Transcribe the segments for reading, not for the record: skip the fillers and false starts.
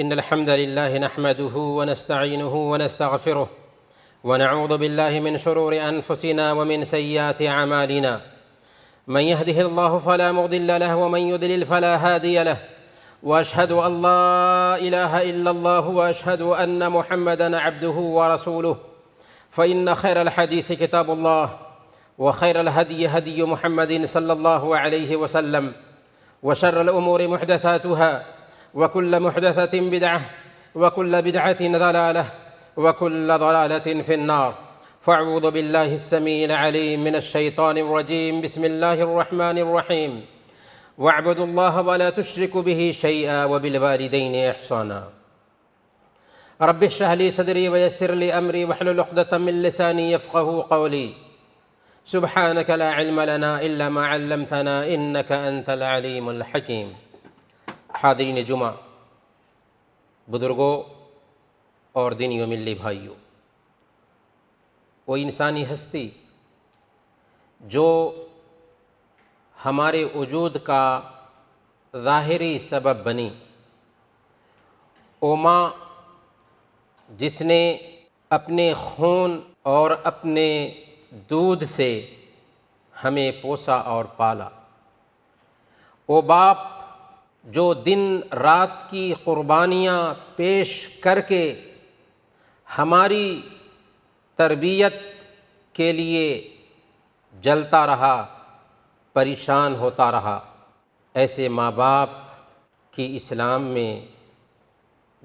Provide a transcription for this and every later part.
إن الحمد لله نحمده ونستعينه ونستغفره ونعوذ بالله من شرور أنفسنا ومن سيئات أعمالنا. من يهده الله فلا مضل له ومن يضلل فلا هادي له، وأشهد أن لا إله إلا الله وأشهد أن محمدًا عبده ورسوله. فإن خير الحديث كتاب الله، وخير الهدي هدي محمد صلى الله عليه وسلم، وشر الأمور محدثاتها، وكل محدثة بدعة، وكل بدعة ضلالة، وكل ضلالة في النار. فاعوذ بالله السميع العليم من الشيطان الرجيم. بسم الله الرحمن الرحيم. واعبدوا الله ولا تشركوا به شيئا وبالوالدين إحسانا. رب اشرح لي صدري ويسر لي أمري واحلل عقدة من لساني يفقهوا قولي. سبحانك لا علم لنا إلا ما علمتنا إنك أنت العليم الحكيم. حاضرین جمعہ، بزرگوں اور دینی و ملی بھائیوں، وہ انسانی ہستی جو ہمارے وجود کا ظاہری سبب بنی، وہ ماں جس نے اپنے خون اور اپنے دودھ سے ہمیں پوسا اور پالا، وہ باپ جو دن رات کی قربانیاں پیش کر کے ہماری تربیت کے لیے جلتا رہا، پریشان ہوتا رہا، ایسے ماں باپ کی اسلام میں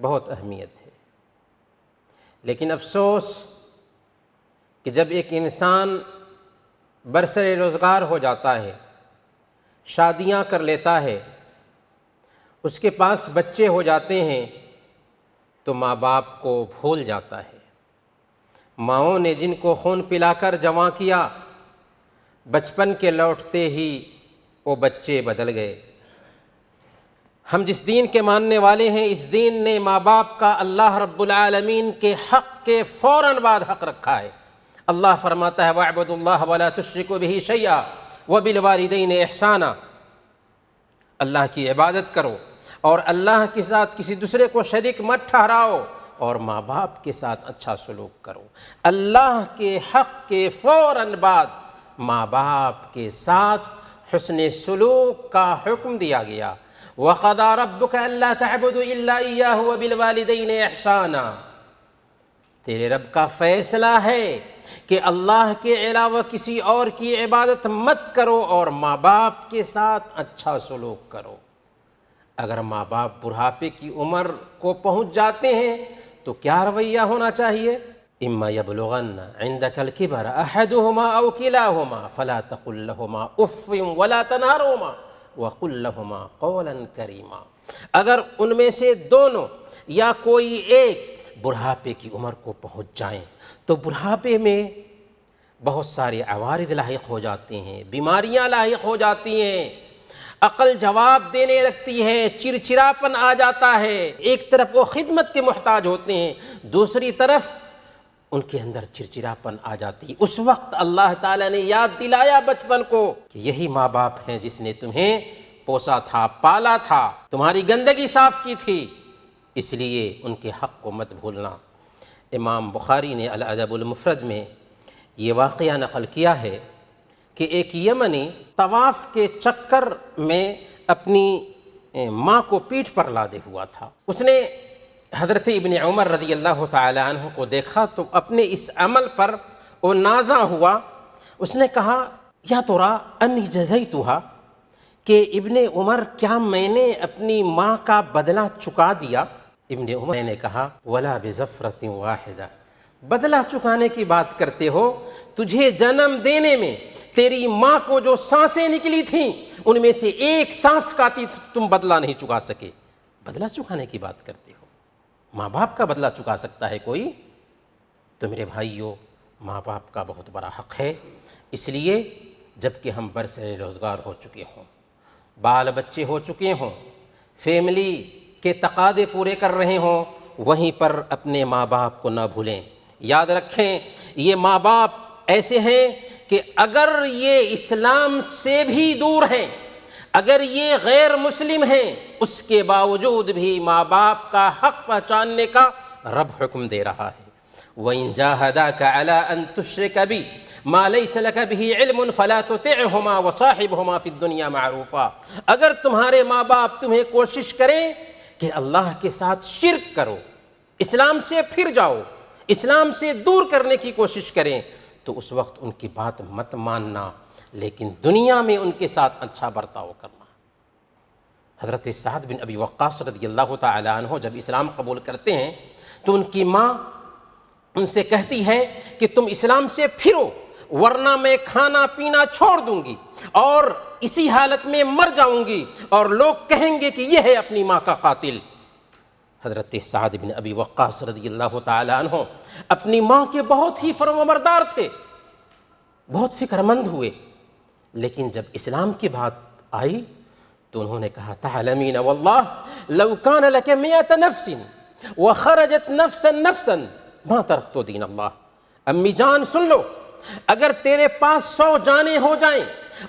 بہت اہمیت ہے۔ لیکن افسوس کہ جب ایک انسان برسر روزگار ہو جاتا ہے، شادیاں کر لیتا ہے، اس کے پاس بچے ہو جاتے ہیں، تو ماں باپ کو بھول جاتا ہے۔ ماؤں نے جن کو خون پلا کر جوان کیا، بچپن کے لوٹتے ہی وہ بچے بدل گئے۔ ہم جس دین کے ماننے والے ہیں، اس دین نے ماں باپ کا اللہ رب العالمین کے حق کے فوراً بعد حق رکھا ہے۔ اللہ فرماتا ہے وَاعْبُدُوا اللَّهَ وَلَا تُشْرِكُوا بِهِ شَيْئًا وَبِالْوَالِدَيْنِ إِحْسَانًا۔ اللہ کی عبادت کرو اور اللہ کے ساتھ کسی دوسرے کو شریک مت ٹھہراؤ، اور ماں باپ کے ساتھ اچھا سلوک کرو۔ اللہ کے حق کے فوراً بعد ماں باپ کے ساتھ حسن سلوک کا حکم دیا گیا۔ وَقَضَىٰ رَبُّكَ أَلَّا تَعْبُدُوا إِلَّا إِيَّاهُ وَبِالْوَالِدَيْنِ إِحْسَانًا۔ تیرے رب کا فیصلہ ہے کہ اللہ کے علاوہ کسی اور کی عبادت مت کرو اور ماں باپ کے ساتھ اچھا سلوک کرو۔ اگر ماں باپ بڑھاپے کی عمر کو پہنچ جاتے ہیں تو کیا رویہ ہونا چاہیے؟ اما یبلغن عندک الکبر احدہما او کلاہما فلا تقل لہما اف ولا تنہرہما وقل لہما قولا کریما۔ اگر ان میں سے دونوں یا کوئی ایک بڑھاپے کی عمر کو پہنچ جائیں تو بڑھاپے میں بہت سارے عوارض لاحق ہو جاتے ہیں، بیماریاں لاحق ہو جاتی ہیں، عقل جواب دینے لگتی ہے، چڑچڑاپن آ جاتا ہے۔ ایک طرف وہ خدمت کے محتاج ہوتے ہیں، دوسری طرف ان کے اندر چڑچڑاپن آ جاتی ہے۔ اس وقت اللہ تعالیٰ نے یاد دلایا بچپن کو کہ یہی ماں باپ ہیں جس نے تمہیں پوسا تھا، پالا تھا، تمہاری گندگی صاف کی تھی، اس لیے ان کے حق کو مت بھولنا۔ امام بخاری نے الادب المفرد میں یہ واقعہ نقل کیا ہے کہ ایک یمنی طواف کے چکر میں اپنی ماں کو پیٹھ پر لادے ہوا تھا۔ اس نے حضرت ابن عمر رضی اللہ تعالی عنہ کو دیکھا تو اپنے اس عمل پر وہ نازع ہوا۔ اس نے کہا یا ترا انی جزیتھا، کہ ابن عمر کیا میں نے اپنی ماں کا بدلہ چکا دیا؟ ابن عمر نے کہا ولا بزفرۃ واحدہ، بدلہ چکانے کی بات کرتے ہو؟ تجھے جنم دینے میں تیری ماں کو جو سانسیں نکلی تھیں ان میں سے ایک سانس کا تم بدلہ نہیں چکا سکے، بدلہ چکانے کی بات کرتے ہو؟ ماں باپ کا بدلہ چکا سکتا ہے کوئی؟ تو میرے بھائیوں، ماں باپ کا بہت بڑا حق ہے۔ اس لیے جب کہ ہم برسر روزگار ہو چکے ہوں، بال بچے ہو چکے ہوں، فیملی کے تقاضے پورے کر رہے ہوں، وہیں پر اپنے ماں باپ کو نہ بھولیں۔ یاد رکھیں یہ ماں باپ ایسے ہیں کہ اگر یہ اسلام سے بھی دور ہیں، اگر یہ غیر مسلم ہیں اس کے باوجود بھی ماں باپ کا حق پہچاننے کا رب حکم دے رہا ہے۔ وَإِن جَاهَدَاكَ عَلَىٰ أَن تُشْرِكَ بِي مَا لَيْسَ لَكَ بِهِ عِلْمٌ فَلَا تُطِعْهُمَا وَصَاحِبْهُمَا فِي الدُّنْيَا مَعْرُوفًا، اگر تمہارے ماں باپ تمہیں کوشش کریں کہ اللہ کے ساتھ شرک کرو، اسلام سے پھر جاؤ، اسلام سے دور کرنے کی کوشش کریں، تو اس وقت ان کی بات مت ماننا، لیکن دنیا میں ان کے ساتھ اچھا برتاؤ کرنا۔ حضرت سعد بن ابی وقاص رضی اللہ تعالیٰ عنہ جب اسلام قبول کرتے ہیں تو ان کی ماں ان سے کہتی ہے کہ تم اسلام سے پھرو ورنہ میں کھانا پینا چھوڑ دوں گی اور اسی حالت میں مر جاؤں گی اور لوگ کہیں گے کہ یہ ہے اپنی ماں کا قاتل۔ حضرت سعد بن ابی وقاص رضی اللہ تعالیٰ عنہ اپنی ماں کے بہت ہی فرمانبردار تھے، بہت فکر مند ہوئے، لیکن جب اسلام کی بات آئی تو انہوں نے کہا تعلمین واللہ لو کان لک مئۃ نفس وخرجت نفسا نفسا ما ترکت دین اللہ۔ امی جان سن لو، اگر تیرے پاس 100 جانیں ہو جائیں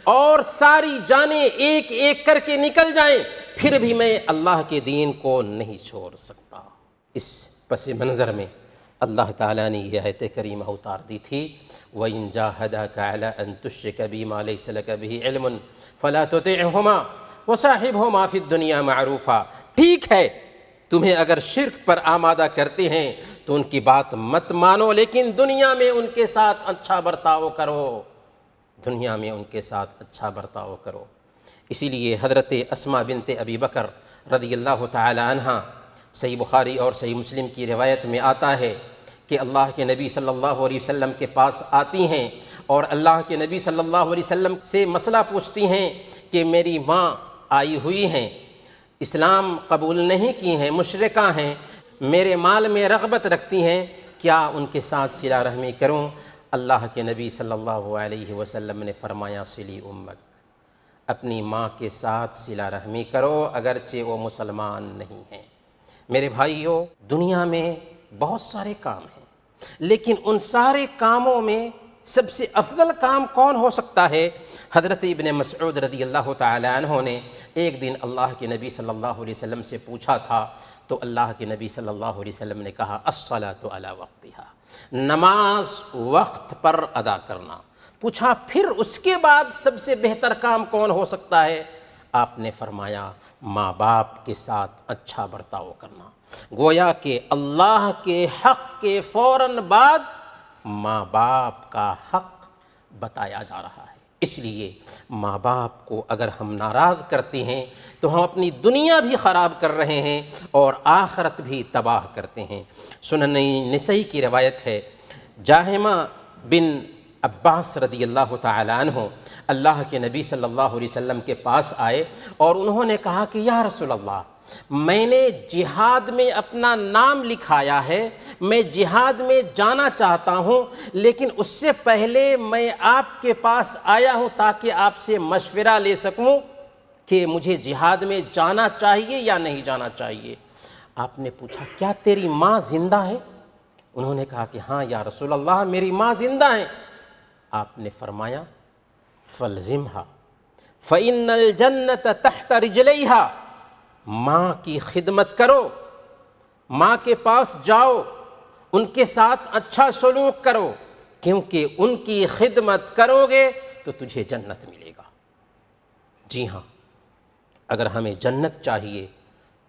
اور ساری جانیں ایک ایک کر کے نکل جائیں پھر بھی میں اللہ کے دین کو نہیں چھوڑ سکتا۔ اس پس منظر میں اللہ تعالیٰ نے یہ آیت کریمہ اتار دی تھی وَإِن جَاهَدَاكَ عَلَىٰ أَن تُشْرِكَ بِي مَا لَيْسَ لَكَ بِهِ عِلْمٌ فَلَا تُطِعْهُمَا وَصَاحِبْهُمَا فِي الدُّنْيَا مَعْرُوفًا، ٹھیک ہے تمہیں اگر شرک پر آمادہ کرتے ہیں تو ان کی بات مت مانو، لیکن دنیا میں ان کے ساتھ اچھا برتاؤ کرو، دنیا میں ان کے ساتھ اچھا برتاؤ کرو۔ اسی لیے حضرت اسماء بنت ابی بکر رضی اللہ تعالی عنہ، صحیح بخاری اور صحیح مسلم کی روایت میں آتا ہے کہ اللہ کے نبی صلی اللہ علیہ وسلم کے پاس آتی ہیں اور اللہ کے نبی صلی اللہ علیہ وسلم سے مسئلہ پوچھتی ہیں کہ میری ماں آئی ہوئی ہیں، اسلام قبول نہیں کی ہیں، مشرکہ ہیں، میرے مال میں رغبت رکھتی ہیں، کیا ان کے ساتھ صلہ رحمی کروں؟ اللہ کے نبی صلی اللہ علیہ وسلم نے فرمایا صلی امک، اپنی ماں کے ساتھ صلہ رحمی کرو اگرچہ وہ مسلمان نہیں ہیں۔ میرے بھائیوں، دنیا میں بہت سارے کام ہیں، لیکن ان سارے کاموں میں سب سے افضل کام کون ہو سکتا ہے؟ حضرت ابن مسعود رضی اللہ تعالی عنہ نے ایک دن اللہ کے نبی صلی اللہ علیہ وسلم سے پوچھا تھا تو اللہ کے نبی صلی اللہ علیہ وسلم نے کہا الصلاۃ علی وقتہا، نماز وقت پر ادا کرنا۔ پوچھا پھر اس کے بعد سب سے بہتر کام کون ہو سکتا ہے؟ آپ نے فرمایا ماں باپ کے ساتھ اچھا برتاؤ کرنا۔ گویا کہ اللہ کے حق کے فوراً بعد ماں باپ کا حق بتایا جا رہا ہے۔ اس لیے ماں باپ کو اگر ہم ناراض کرتے ہیں تو ہم اپنی دنیا بھی خراب کر رہے ہیں اور آخرت بھی تباہ کرتے ہیں۔ سنن نسائی کی روایت ہے، جاہمہ بن عباس رضی اللہ تعالی عنہ اللہ کے نبی صلی اللہ علیہ وسلم کے پاس آئے اور انہوں نے کہا کہ یا رسول اللہ، میں نے جہاد میں اپنا نام لکھایا ہے، میں جہاد میں جانا چاہتا ہوں، لیکن اس سے پہلے میں آپ کے پاس آیا ہوں تاکہ آپ سے مشورہ لے سکوں کہ مجھے جہاد میں جانا چاہیے یا نہیں جانا چاہیے۔ آپ نے پوچھا کیا تیری ماں زندہ ہے؟ انہوں نے کہا کہ ہاں یا رسول اللہ میری ماں زندہ ہیں۔ آپ نے فرمایا فَلْزِمْهَا فَإِنَّ الْجَنَّةَ تَحْتَ رِجْلَيْهَا، ماں کی خدمت کرو، ماں کے پاس جاؤ، ان کے ساتھ اچھا سلوک کرو، کیونکہ ان کی خدمت کرو گے تو تجھے جنت ملے گا۔ جی ہاں، اگر ہمیں جنت چاہیے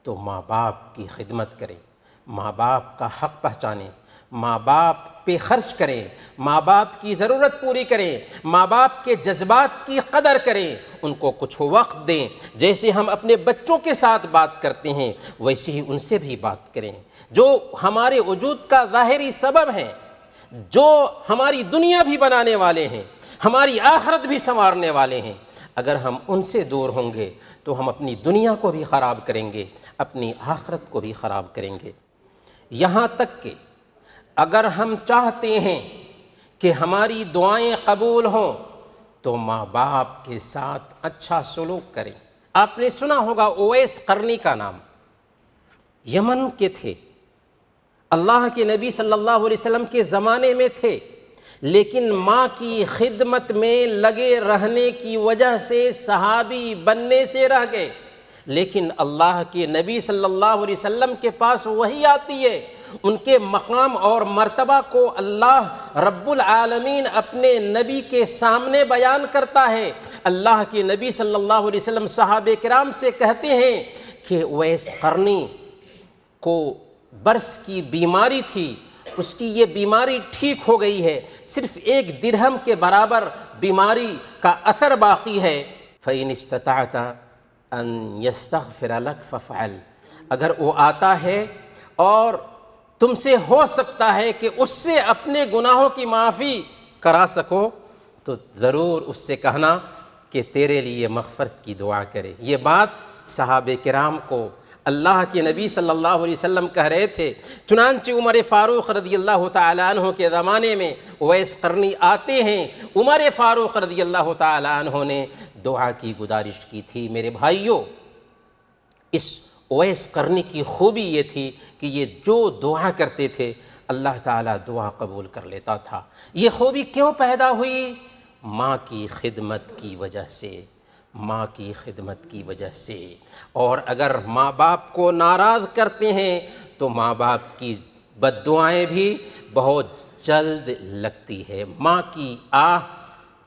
تو ماں باپ کی خدمت کریں، ماں باپ کا حق پہچانیں، ماں باپ پہ خرچ کریں، ماں باپ کی ضرورت پوری کریں، ماں باپ کے جذبات کی قدر کریں، ان کو کچھ وقت دیں۔ جیسے ہم اپنے بچوں کے ساتھ بات کرتے ہیں ویسے ہی ان سے بھی بات کریں، جو ہمارے وجود کا ظاہری سبب ہیں، جو ہماری دنیا بھی بنانے والے ہیں، ہماری آخرت بھی سنوارنے والے ہیں۔ اگر ہم ان سے دور ہوں گے تو ہم اپنی دنیا کو بھی خراب کریں گے، اپنی آخرت کو بھی خراب کریں گے۔ یہاں تک کہ اگر ہم چاہتے ہیں کہ ہماری دعائیں قبول ہوں تو ماں باپ کے ساتھ اچھا سلوک کریں۔ آپ نے سنا ہوگا اویس قرنی کا نام، یمن کے تھے، اللہ کے نبی صلی اللہ علیہ وسلم کے زمانے میں تھے، لیکن ماں کی خدمت میں لگے رہنے کی وجہ سے صحابی بننے سے رہ گئے، لیکن اللہ کے نبی صلی اللہ علیہ وسلم کے پاس وحی آتی ہے، ان کے مقام اور مرتبہ کو اللہ رب العالمین اپنے نبی کے سامنے بیان کرتا ہے۔ اللہ کے نبی صلی اللہ علیہ وسلم صحابہ کرام سے کہتے ہیں کہ اویس قرنی کو برص کی بیماری تھی، اس کی یہ بیماری ٹھیک ہو گئی ہے، صرف 1 درہم کے برابر بیماری کا اثر باقی ہے۔ فَإِنِ اسْتَطَعْتَ أَن يَسْتَغْفِرَ لَكَ فَافْعَلْ، اگر وہ آتا ہے اور تم سے ہو سکتا ہے کہ اس سے اپنے گناہوں کی معافی کرا سکو تو ضرور اس سے کہنا کہ تیرے لیے مغفرت کی دعا کرے۔ یہ بات صحابہ کرام کو اللہ کے نبی صلی اللہ علیہ وسلم کہہ رہے تھے۔ چنانچہ عمر فاروق رضی اللہ تعالیٰ عنہ کے زمانے میں اویس قرنی آتے ہیں، عمر فاروق رضی اللہ تعالیٰ عنہ نے دعا کی گزارش کی تھی۔ میرے بھائیوں، اس اویس قرنی کی خوبی یہ تھی کہ یہ جو دعا کرتے تھے اللہ تعالیٰ دعا قبول کر لیتا تھا۔ یہ خوبی کیوں پیدا ہوئی؟ ماں کی خدمت کی وجہ سے، ماں کی خدمت کی وجہ سے۔ اور اگر ماں باپ کو ناراض کرتے ہیں تو ماں باپ کی بد دعائیں بھی بہت جلد لگتی ہے، ماں کی آہ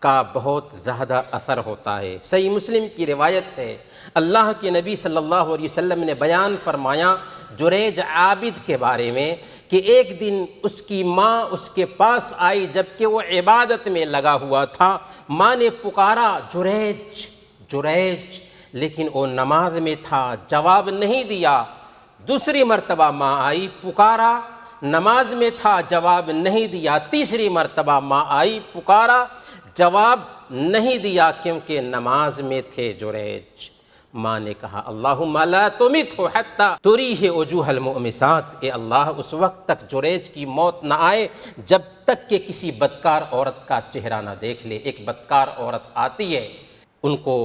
کا بہت زیادہ اثر ہوتا ہے۔ صحیح مسلم کی روایت ہے، اللہ کے نبی صلی اللہ علیہ وسلم نے بیان فرمایا جریج عابد کے بارے میں کہ ایک دن اس کی ماں اس کے پاس آئی جبکہ وہ عبادت میں لگا ہوا تھا۔ ماں نے پکارا جریج جریج، لیکن وہ نماز میں تھا، جواب نہیں دیا۔ دوسری مرتبہ ماں آئی، پکارا، نماز میں تھا، جواب نہیں دیا۔ تیسری مرتبہ ماں آئی، پکارا، جواب نہیں دیا کیونکہ نماز میں تھے جریج۔ ماں نے کہا اللہم لا تمتہ حتی تریہ وجوہ المؤمسات، اے اللہ اس وقت تک جریج کی موت نہ آئے جب تک کہ کسی بدکار عورت کا چہرہ نہ دیکھ لے۔ ایک بدکار عورت آتی ہے، ان کو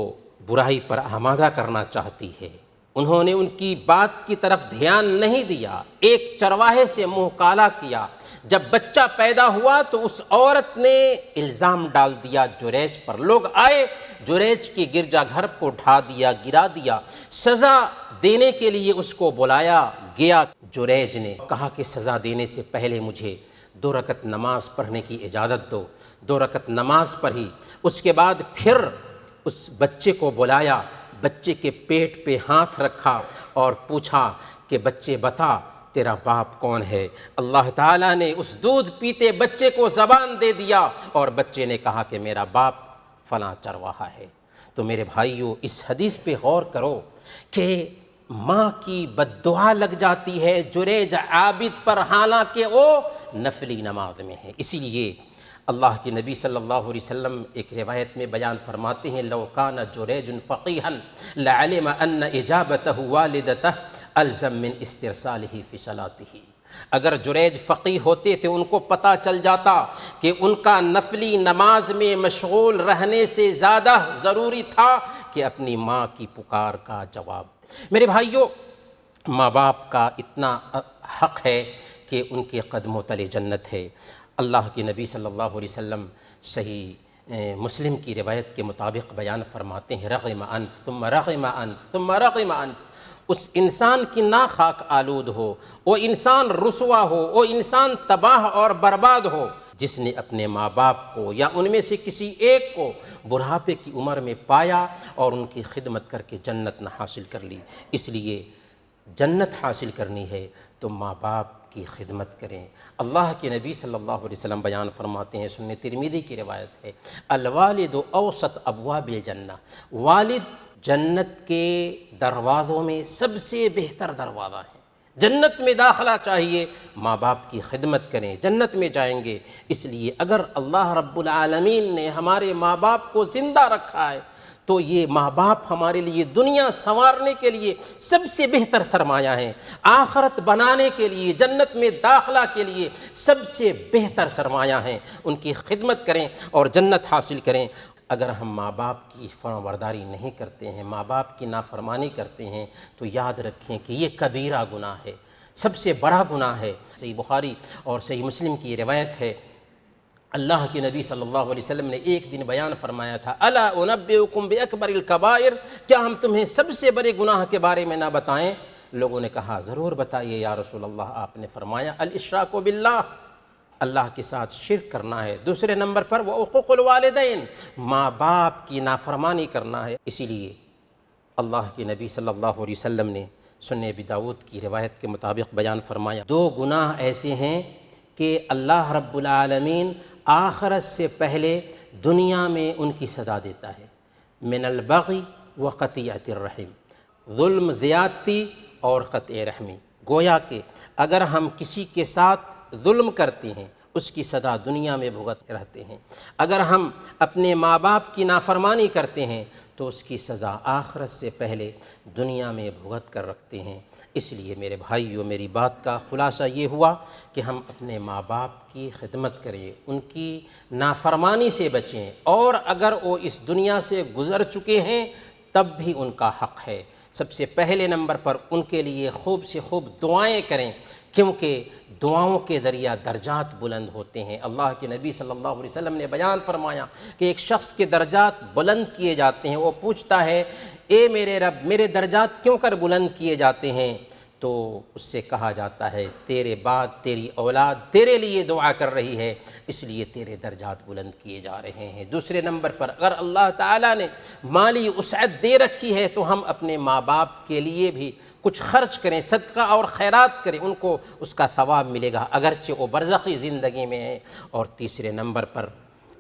برائی پر آمادہ کرنا چاہتی ہے، انہوں نے ان کی بات کی طرف دھیان نہیں دیا، ایک چرواہے سے منہ کالا کیا۔ جب بچہ پیدا ہوا تو اس عورت نے الزام ڈال دیا جریج پر۔ لوگ آئے، جریج کے گرجا گھر کو ڈھا دیا، گرا دیا۔ سزا دینے کے لیے اس کو بلایا گیا۔ جریج نے کہا کہ سزا دینے سے پہلے مجھے 2 رکعت نماز پڑھنے کی اجازت دو۔ 2 رکعت نماز پڑھی، اس کے بعد پھر اس بچے کو بلایا، بچے کے پیٹ پہ ہاتھ رکھا اور پوچھا کہ بچے بتا تیرا باپ کون ہے؟ اللہ تعالیٰ نے اس دودھ پیتے بچے کو زبان دے دیا اور بچے نے کہا کہ میرا باپ فلاں چرواہا ہے۔ تو میرے بھائیو، اس حدیث پہ غور کرو کہ ماں کی بد دعا لگ جاتی ہے جریج عابد پر، حالانکہ وہ نفلی نماز میں ہے۔ اسی لیے اللہ کے نبی صلی اللہ علیہ وسلم ایک روایت میں بیان فرماتے ہیں لو کان جریج فقیہا لعلم ان اجابتہ والدتہ الزم من استرسالہ فی صلاتہ، اگر جریج فقیہ ہوتے تھے ان کو پتہ چل جاتا کہ ان کا نفلی نماز میں مشغول رہنے سے زیادہ ضروری تھا کہ اپنی ماں کی پکار کا جواب۔ میرے بھائیوں، ماں باپ کا اتنا حق ہے کہ ان کے قدموں تلے جنت ہے۔ اللہ کے نبی صلی اللہ علیہ وسلم صحیح مسلم کی روایت کے مطابق بیان فرماتے ہیں رغم انف ثم رغم انف ثم رغم انف، اس انسان کی نہ خاک آلود ہو، وہ انسان رسوا ہو، وہ انسان تباہ اور برباد ہو جس نے اپنے ماں باپ کو یا ان میں سے کسی ایک کو بڑھاپے کی عمر میں پایا اور ان کی خدمت کر کے جنت نہ حاصل کر لی۔ اس لیے جنت حاصل کرنی ہے تو ماں باپ کی خدمت کریں۔ اللہ کے نبی صلی اللہ علیہ وسلم بیان فرماتے ہیں، سنن ترمذی کی روایت ہے، الوالد اوسط ابواب الجنہ، والد جنت کے دروازوں میں سب سے بہتر دروازہ ہے۔ جنت میں داخلہ چاہیے، ماں باپ کی خدمت کریں، جنت میں جائیں گے۔ اس لیے اگر اللہ رب العالمین نے ہمارے ماں باپ کو زندہ رکھا ہے تو یہ ماں باپ ہمارے لیے دنیا سنوارنے کے لیے سب سے بہتر سرمایہ ہیں، آخرت بنانے کے لیے، جنت میں داخلہ کے لیے سب سے بہتر سرمایہ ہیں۔ ان کی خدمت کریں اور جنت حاصل کریں۔ اگر ہم ماں باپ کی فرمانبرداری نہیں کرتے ہیں، ماں باپ کی نافرمانی کرتے ہیں تو یاد رکھیں کہ یہ کبیرہ گناہ ہے، سب سے بڑا گناہ ہے۔ صحیح بخاری اور صحیح مسلم کی روایت ہے، اللہ کے نبی صلی اللہ علیہ وسلم نے ایک دن بیان فرمایا تھا، الا انبئکم باکبر الکبائر، کیا ہم تمہیں سب سے بڑے گناہ کے بارے میں نہ بتائیں؟ لوگوں نے کہا ضرور بتائیے یا رسول اللہ۔ آپ نے فرمایا الاشراک باللہ، اللہ کے ساتھ شرک کرنا ہے۔ دوسرے نمبر پر وعقوق الوالدین، ماں باپ کی نافرمانی کرنا ہے۔ اسی لیے اللہ کے نبی صلی اللہ علیہ وسلم نے سنن ابی داؤد کی روایت کے مطابق بیان فرمایا، دو گناہ ایسے ہیں کہ اللہ رب العالمین آخرت سے پہلے دنیا میں ان کی سزا دیتا ہے، من البغی و قطیعۃ الرحم، ظلم، زیادتی اور قطع رحمی۔ گویا کہ اگر ہم کسی کے ساتھ ظلم کرتے ہیں اس کی سزا دنیا میں بھگتتے رہتے ہیں، اگر ہم اپنے ماں باپ کی نافرمانی کرتے ہیں تو اس کی سزا آخرت سے پہلے دنیا میں بھگت کر رکھتے ہیں۔ اس لیے میرے بھائیو، میری بات کا خلاصہ یہ ہوا کہ ہم اپنے ماں باپ کی خدمت کریں، ان کی نافرمانی سے بچیں، اور اگر وہ اس دنیا سے گزر چکے ہیں تب بھی ان کا حق ہے۔ سب سے پہلے نمبر پر ان کے لیے خوب سے خوب دعائیں کریں، کیونکہ دعاؤں کے ذریعہ درجات بلند ہوتے ہیں۔ اللہ کے نبی صلی اللہ علیہ وسلم نے بیان فرمایا کہ ایک شخص کے درجات بلند کیے جاتے ہیں، وہ پوچھتا ہے اے میرے رب، میرے درجات کیوں کر بلند کیے جاتے ہیں؟ تو اس سے کہا جاتا ہے تیرے بعد تیری اولاد تیرے لیے دعا کر رہی ہے، اس لیے تیرے درجات بلند کیے جا رہے ہیں۔ دوسرے نمبر پر اگر اللہ تعالیٰ نے مالی وسعت دے رکھی ہے تو ہم اپنے ماں باپ کے لیے بھی کچھ خرچ کریں، صدقہ اور خیرات کریں، ان کو اس کا ثواب ملے گا اگرچہ وہ برزخی زندگی میں ہیں۔ اور تیسرے نمبر پر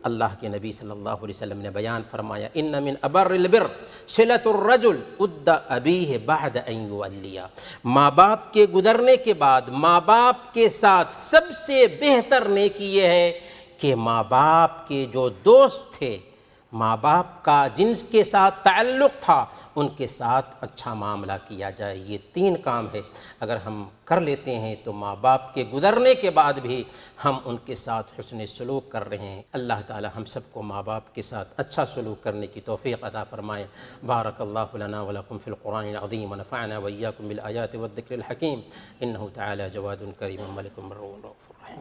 اللہ کے نبی صلی اللہ علیہ وسلم نے بیان فرمایا ان من ابر البر صلۃ الرجل ود ابیہ بعد ان یولیہ، ماں باپ کے گزرنے کے بعد ماں باپ کے ساتھ سب سے بہتر نیکی یہ ہے کہ ماں باپ کے جو دوست تھے، ماں باپ کا جن کے ساتھ تعلق تھا، ان کے ساتھ اچھا معاملہ کیا جائے۔ یہ تین کام ہے اگر ہم کر لیتے ہیں تو ماں باپ کے گزرنے کے بعد بھی ہم ان کے ساتھ حسن سلوک کر رہے ہیں۔ اللہ تعالی ہم سب کو ماں باپ کے ساتھ اچھا سلوک کرنے کی توفیق عطا فرمائے۔ بارک اللہ لنا ولکم فی القرآن العظیم ونفعنا وإیاکم بالآیات والذکر الحکیم، انہ تعالی جواد کریم ملک بر رؤوف رحیم۔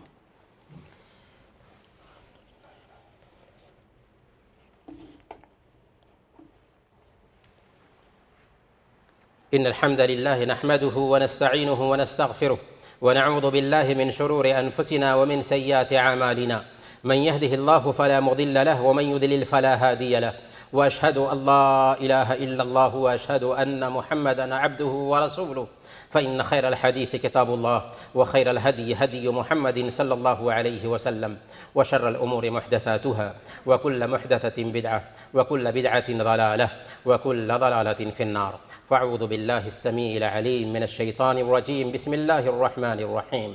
إن الحمد لله نحمده ونستعينه ونستغفره ونعوذ بالله من شرور أنفسنا ومن سيئات أعمالنا، من يهده الله فلا مضل له ومن يضلل فلا هادي له، وأشهد أن لا إله إلا الله وأشهد أن محمدًا عبده ورسوله، فإن خير الحديث كتاب الله وخير الهدي هدي محمد صلى الله عليه وسلم، وشر الأمور محدثاتها وكل محدثة بدعة وكل بدعة ضلالة وكل ضلالة في النار، فأعوذ بالله السميع العليم من الشيطان الرجيم، بسم الله الرحمن الرحيم،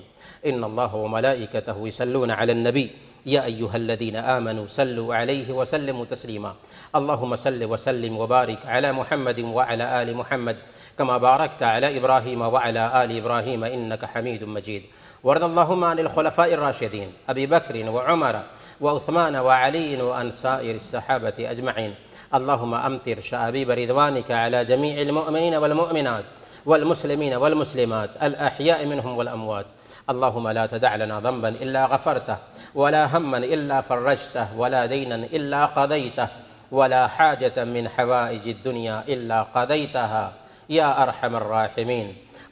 إن الله وملائكته يصلون على النبي يا أيها الذين آمنوا صلوا عليه وسلموا تسليما، اللهم صل وسلم وبارك على محمد وعلى آل محمد كما باركت على إبراهيم وعلى آل إبراهيم إنك حميد مجيد، وارض اللهم عن الخلفاء الراشدين أبي بكر وعمر وعثمان وعلي وعن سائر الصحابة أجمعين، اللهم أمطر شآبيب رضوانك على جميع المؤمنين والمؤمنات والمسلمين والمسلمات الأحياء منهم والأموات، اللهم لا تدع لنا ذنبا إلا غفرته ولا هما إلا فرجته ولا دينا إلا قضيته ولا حاجة من حوائج الدنيا إلا قضيتها يا أرحم الراحمين،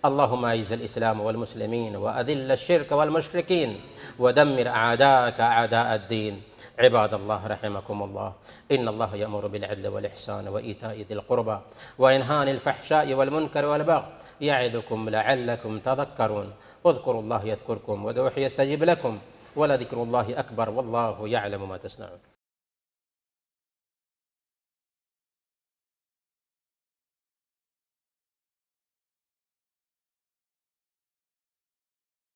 اللهم أعز الإسلام والمسلمين وأذل الشرك والمشركين ودمر أعداءك أعداء الدين، عباد الله رحمكم الله، إن الله يأمر بالعدل والإحسان وإيتاء ذي القربى وينهى عن الفحشاء والمنكر والبغي، يعظكم لعلكم تذكرون، اذكروا الله يذكركم وادعوه يستجب لكم ولذكر الله أكبر والله يعلم ما تصنعون۔